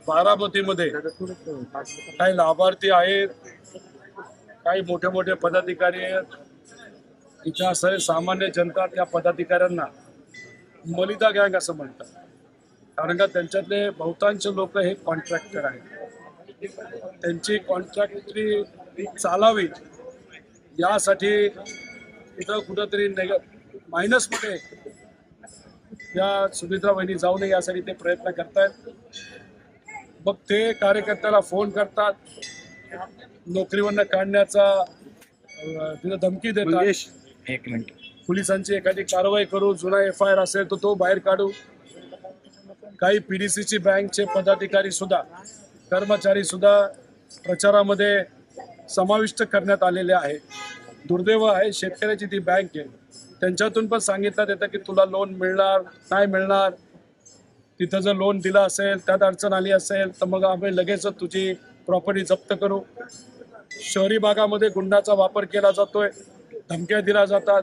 बारामतीमध्ये काही लाभार्थी आहेत, काही मोठे मोठे पदाधिकारी आहेत. इथं असं सामान्य जनता त्या पदाधिकाऱ्यांना मलिदा गँग असं म्हणतात, कारण का त्यांच्यातले बहुतांश लोक हे कॉन्ट्रॅक्टर आहेत. त्यांची कॉन्ट्रॅक्टरी चालावी यासाठी इथं कुठंतरी मायनसमध्ये या सुमित्रा वहिनी जाऊ नये यासाठी ते प्रयत्न करतायत. मग ते कार्यकर्त्याला फोन करतात, नोकरीवरनं काढण्याचा तिथं धमकी देतात. एक मिनिट. पोलिसांची एखादी कारवाई करू, जुना FIR असेल तर तो बाहेर काढू. काही PDCची बँकचे पदाधिकारी सुद्धा, कर्मचारी सुद्धा प्रचारामध्ये समाविष्ट करण्यात आलेले आहे. दुर्दैव आहे, शेतकऱ्याची ती बँक आहे, त्यांच्यातून पण सांगितलं येतं की तुला लोन मिळणार नाही मिळणार. तिथं जर लोन दिलं असेल, त्यात अडचण आली असेल तर मग आम्ही लगेच तुझी प्रॉपर्टी जप्त करू. शहरी भागामध्ये गुंडाचा वापर केला जातोय, धमक्या दिल्या जातात.